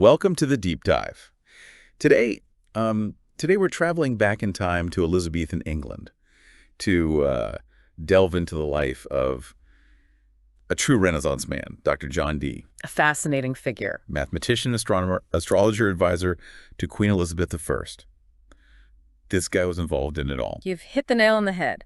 Welcome to the Deep Dive. Today, today we're traveling back in time to Elizabethan England to delve into the life of a true Renaissance man, Dr. John Dee. A fascinating figure. Mathematician, astronomer, astrologer, advisor to Queen Elizabeth I. This guy was involved in it all. You've hit the nail on the head.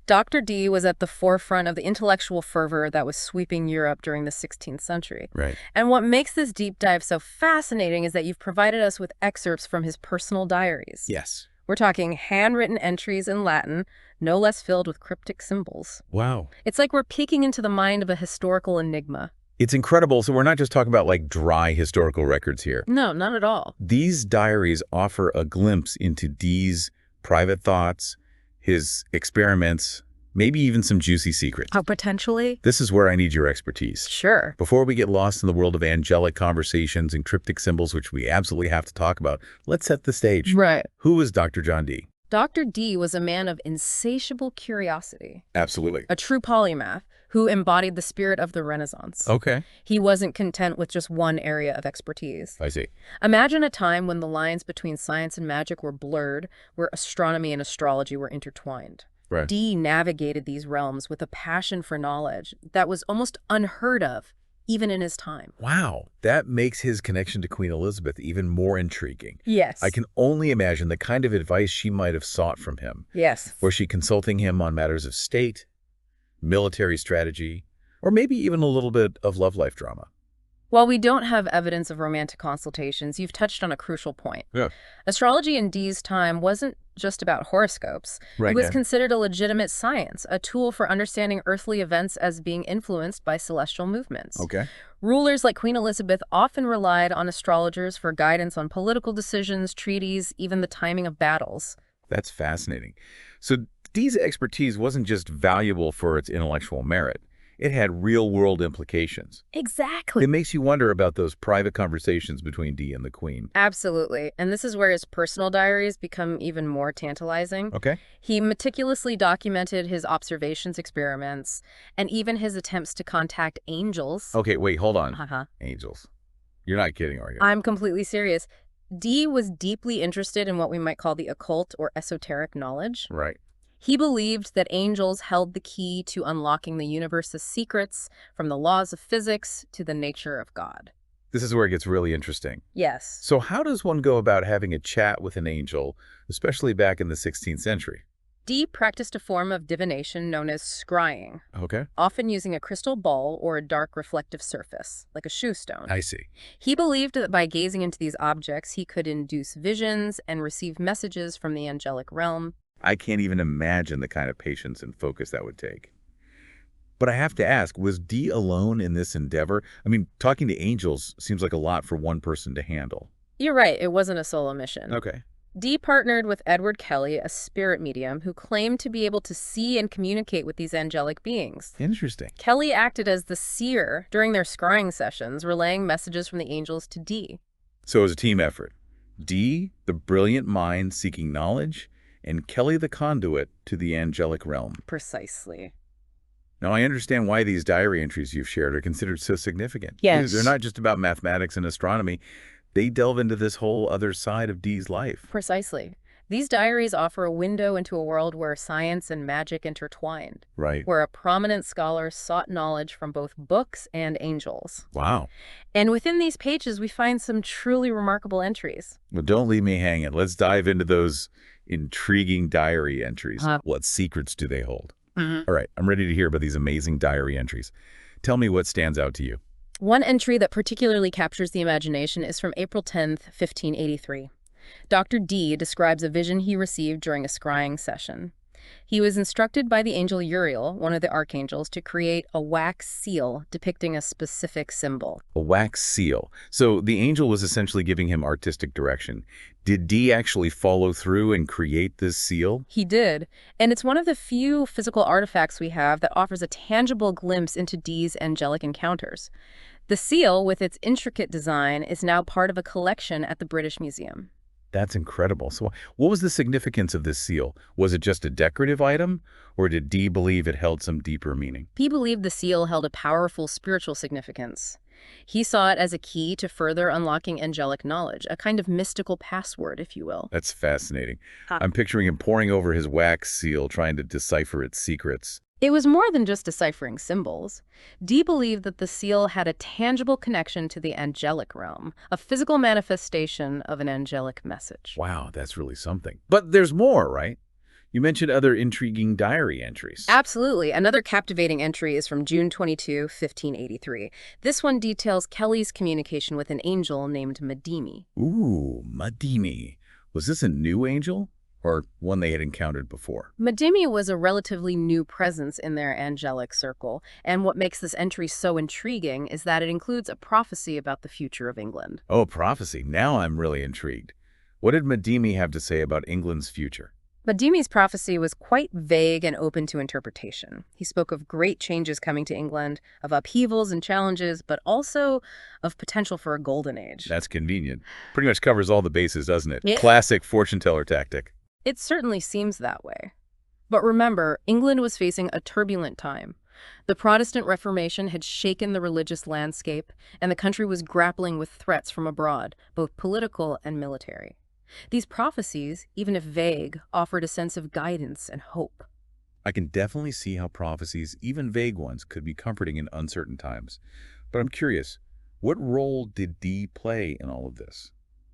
Dr. Dee was at the forefront of the intellectual fervor that was sweeping Europe during the 16th century. Right. And what makes this deep dive so fascinating is that you've provided us with excerpts from his personal diaries. Yes. We're talking handwritten entries in Latin, no less filled with cryptic symbols. Wow. It's like we're peeking into the mind of a historical enigma. It's incredible. So we're not just talking about like dry historical records here. No, not at all. These diaries offer a glimpse into Dee's private thoughts, his experiments, maybe even some juicy secrets. Oh, potentially? This is where I need your expertise. Sure. Before we get lost in the world of angelic conversations and cryptic symbols, which we absolutely have to talk about, let's set the stage. Right. Who is Dr. John Dee? Dr. Dee was a man of insatiable curiosity. Absolutely. A true polymath who embodied the spirit of the Renaissance. Okay. He wasn't content with just one area of expertise. I see. Imagine a time when the lines between science and magic were blurred, where astronomy and astrology were intertwined. Right. Dee navigated these realms with a passion for knowledge that was almost unheard of, even in his time. Wow. That makes his connection to Queen Elizabeth even more intriguing. Yes. I can only imagine the kind of advice she might have sought from him. Yes. Was she consulting him on matters of state, military strategy, or maybe even a little bit of love life drama? While we don't have evidence of romantic consultations, you've touched on a crucial point. Yeah. Astrology in Dee's time wasn't just about horoscopes. Right, it was yeah. considered a legitimate science, a tool for understanding earthly events as being influenced by celestial movements. Okay. Rulers like Queen Elizabeth often relied on astrologers for guidance on political decisions, treaties, even the timing of battles. That's fascinating. So Dee's expertise wasn't just valuable for its intellectual merit. It had real-world implications. Exactly. It makes you wonder about those private conversations between Dee and the Queen. Absolutely. And this is where his personal diaries become even more tantalizing. Okay. He meticulously documented his observations, experiments, and even his attempts to contact angels. Okay, wait, hold on. Uh-huh. Angels. You're not kidding, are you? I'm completely serious. Dee was deeply interested in what we might call the occult or esoteric knowledge. Right. He believed that angels held the key to unlocking the universe's secrets, from the laws of physics to the nature of God. This is where it gets really interesting. Yes. So how does one go about having a chat with an angel, especially back in the 16th century? Dee practiced a form of divination known as scrying, Okay. often using a crystal ball or a dark reflective surface, like a shoe stone. I see. He believed that by gazing into these objects, he could induce visions and receive messages from the angelic realm. I can't even imagine the kind of patience and focus that would take. But I have to ask, was Dee alone in this endeavor? I mean, talking to angels seems like a lot for one person to handle. You're right, it wasn't a solo mission. Okay. Dee partnered with Edward Kelly, a spirit medium who claimed to be able to see and communicate with these angelic beings. Interesting. Kelly acted as the seer during their scrying sessions, relaying messages from the angels to Dee. So it was a team effort. Dee, the brilliant mind seeking knowledge, and Kelly the conduit to the angelic realm. Precisely. Now, I understand why these diary entries you've shared are considered so significant. Yes. They're not just about mathematics and astronomy. They delve into this whole other side of Dee's life. Precisely. These diaries offer a window into a world where science and magic intertwined, Right. where a prominent scholar sought knowledge from both books and angels. Wow. And within these pages, we find some truly remarkable entries. Well, don't leave me hanging. Let's dive into those intriguing diary entries. What secrets do they hold? All right, I'm ready to hear about these amazing diary entries. Tell me what stands out to you. One entry that particularly captures the imagination is from April 10th, 1583. Dr. Dee describes a vision he received during a scrying session. He was instructed by the angel Uriel, one of the archangels, to create a wax seal depicting a specific symbol. A wax seal. So the angel was essentially giving him artistic direction. Did Dee actually follow through and create this seal? He did, and it's one of the few physical artifacts we have that offers a tangible glimpse into Dee's angelic encounters. The seal, with its intricate design, is now part of a collection at the British Museum. That's incredible. So what was the significance of this seal? Was it just a decorative item, or did Dee believe it held some deeper meaning? He believed the seal held a powerful spiritual significance. He saw it as a key to further unlocking angelic knowledge, a kind of mystical password, if you will. That's fascinating. Ah. I'm picturing him poring over his wax seal, trying to decipher its secrets. It was more than just deciphering symbols. Dee believed that the seal had a tangible connection to the angelic realm, a physical manifestation of an angelic message. Wow, that's really something. But there's more, right? You mentioned other intriguing diary entries. Absolutely. Another captivating entry is from June 22, 1583. This one details Kelly's communication with an angel named Madimi. Ooh, Madimi. Was this a new angel or one they had encountered before? Madimi was a relatively new presence in their angelic circle, and what makes this entry so intriguing is that it includes a prophecy about the future of England. Oh, prophecy. Now I'm really intrigued. What did Madimi have to say about England's future? Madimi's prophecy was quite vague and open to interpretation. He spoke of great changes coming to England, of upheavals and challenges, but also of potential for a golden age. That's convenient. Pretty much covers all the bases, doesn't it? Yeah. Classic fortune teller tactic. It certainly seems that way. But remember, England was facing a turbulent time. The Protestant Reformation had shaken the religious landscape, and the country was grappling with threats from abroad, both political and military. These prophecies, even if vague, offered a sense of guidance and hope. I can definitely see how prophecies, even vague ones, could be comforting in uncertain times. But I'm curious, what role did Dee play in all of this?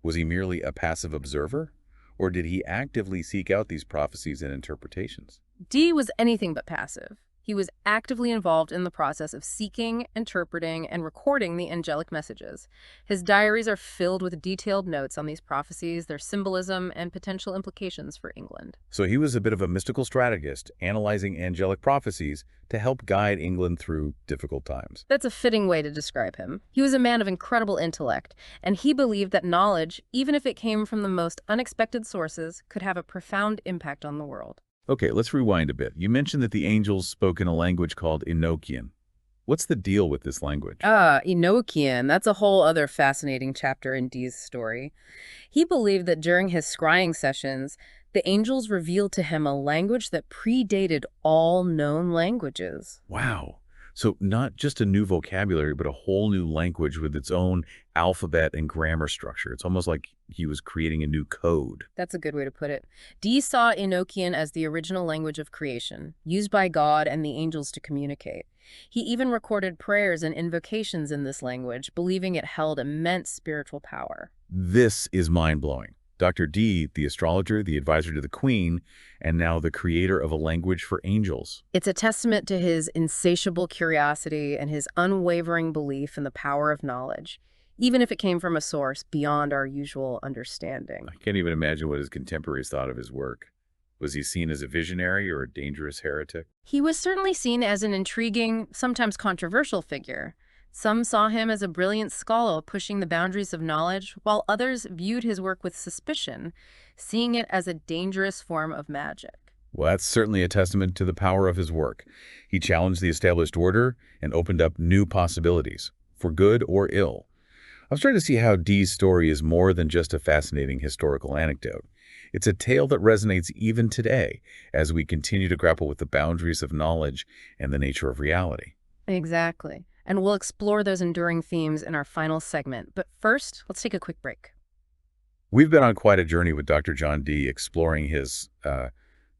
Was he merely a passive observer? Or did he actively seek out these prophecies and interpretations? Dee was anything but passive. He was actively involved in the process of seeking, interpreting, and recording the angelic messages. His diaries are filled with detailed notes on these prophecies, their symbolism, and potential implications for England. So he was a bit of a mystical strategist, analyzing angelic prophecies to help guide England through difficult times. That's a fitting way to describe him. He was a man of incredible intellect, and he believed that knowledge, even if it came from the most unexpected sources, could have a profound impact on the world. Okay, let's rewind a bit. You mentioned that the angels spoke in a language called Enochian. What's the deal with this language? Enochian. That's a whole other fascinating chapter in Dee's story. He believed that during his scrying sessions, the angels revealed to him a language that predated all known languages. Wow. So not just a new vocabulary, but a whole new language with its own alphabet and grammar structure. It's almost like he was creating a new code. That's a good way to put it. Dee saw Enochian as the original language of creation, used by God and the angels to communicate. He even recorded prayers and invocations in this language, believing it held immense spiritual power. This is mind-blowing. Dr. Dee, the astrologer, the advisor to the queen, and now the creator of a language for angels. It's a testament to his insatiable curiosity and his unwavering belief in the power of knowledge, even if it came from a source beyond our usual understanding. I can't even imagine what his contemporaries thought of his work. Was he seen as a visionary or a dangerous heretic? He was certainly seen as an intriguing, sometimes controversial figure. Some saw him as a brilliant scholar pushing the boundaries of knowledge, while others viewed his work with suspicion, seeing it as a dangerous form of magic. Well, that's certainly a testament to the power of his work. He challenged the established order and opened up new possibilities, for good or ill. I'm starting to see how Dee's story is more than just a fascinating historical anecdote. It's a tale that resonates even today as we continue to grapple with the boundaries of knowledge and the nature of reality. Exactly. And we'll explore those enduring themes in our final segment. But first, let's take a quick break. We've been on quite a journey with Dr. John Dee, exploring his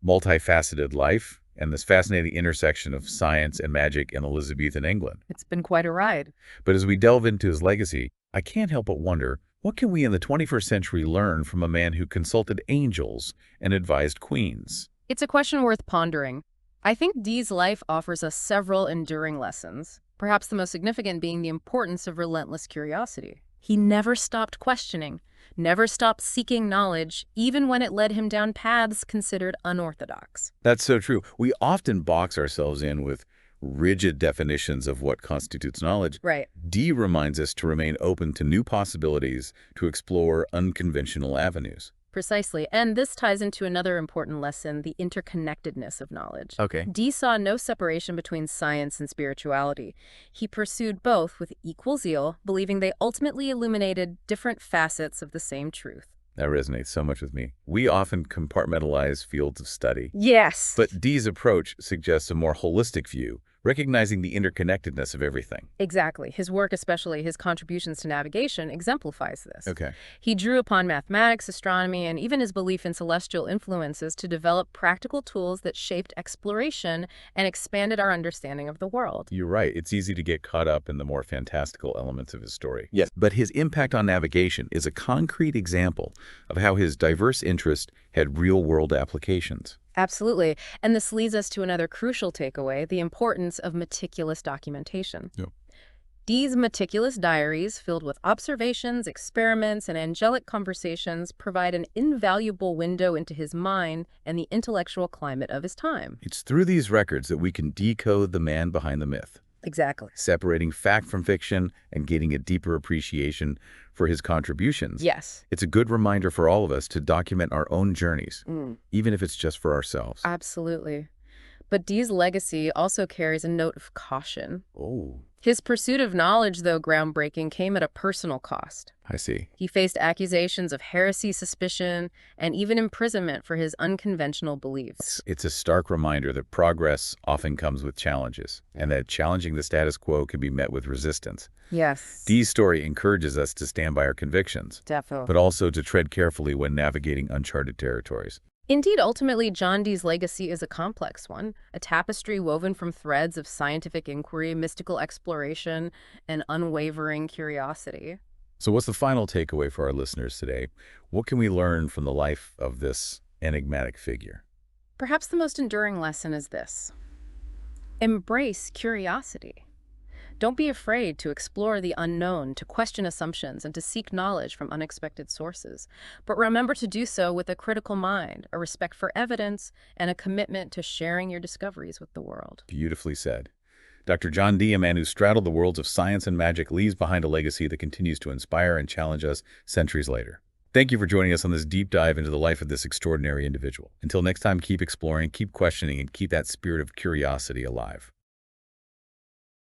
multifaceted life and this fascinating intersection of science and magic in Elizabethan England. It's been quite a ride. But as we delve into his legacy, I can't help but wonder, what can we in the 21st century learn from a man who consulted angels and advised queens? It's a question worth pondering. I think Dee's life offers us several enduring lessons, perhaps the most significant being the importance of relentless curiosity. He never stopped questioning, never stopped seeking knowledge, even when it led him down paths considered unorthodox. That's so true. We often box ourselves in with rigid definitions of what constitutes knowledge. Right. Dee reminds us to remain open to new possibilities, to explore unconventional avenues. Precisely. And this ties into another important lesson, the interconnectedness of knowledge. Okay. Dee saw no separation between science and spirituality. He pursued both with equal zeal, believing they ultimately illuminated different facets of the same truth. That resonates so much with me. We often compartmentalize fields of study. Yes. But Dee's approach suggests a more holistic view, recognizing the interconnectedness of everything. Exactly. His work, especially his contributions to navigation, exemplifies this. Okay. He drew upon mathematics, astronomy, and even his belief in celestial influences to develop practical tools that shaped exploration and expanded our understanding of the world. You're right. It's easy to get caught up in the more fantastical elements of his story. Yes. But his impact on navigation is a concrete example of how his diverse interest had real-world applications. Absolutely. And this leads us to another crucial takeaway, the importance of meticulous documentation. Yep. Dee's meticulous diaries, filled with observations, experiments, and angelic conversations, provide an invaluable window into his mind and the intellectual climate of his time. It's through these records that we can decode the man behind the myth, Exactly. separating fact from fiction and gaining a deeper appreciation for his contributions. Yes. It's a good reminder for all of us to document our own journeys, even if it's just for ourselves. Absolutely. But Dee's legacy also carries a note of caution. Oh, His pursuit of knowledge, though groundbreaking, came at a personal cost. I see. He faced accusations of heresy, suspicion, and even imprisonment for his unconventional beliefs. It's a stark reminder that progress often comes with challenges, and that challenging the status quo can be met with resistance. Yes. Dee's story encourages us to stand by our convictions, Definitely. but also to tread carefully when navigating uncharted territories. Indeed, ultimately, John Dee's legacy is a complex one, a tapestry woven from threads of scientific inquiry, mystical exploration, and unwavering curiosity. So what's the final takeaway for our listeners today? What can we learn from the life of this enigmatic figure? Perhaps the most enduring lesson is this: embrace curiosity. Don't be afraid to explore the unknown, to question assumptions, and to seek knowledge from unexpected sources. But remember to do so with a critical mind, a respect for evidence, and a commitment to sharing your discoveries with the world. Beautifully said. Dr. John Dee, a man who straddled the worlds of science and magic, leaves behind a legacy that continues to inspire and challenge us centuries later. Thank you for joining us on this deep dive into the life of this extraordinary individual. Until next time, keep exploring, keep questioning, and keep that spirit of curiosity alive.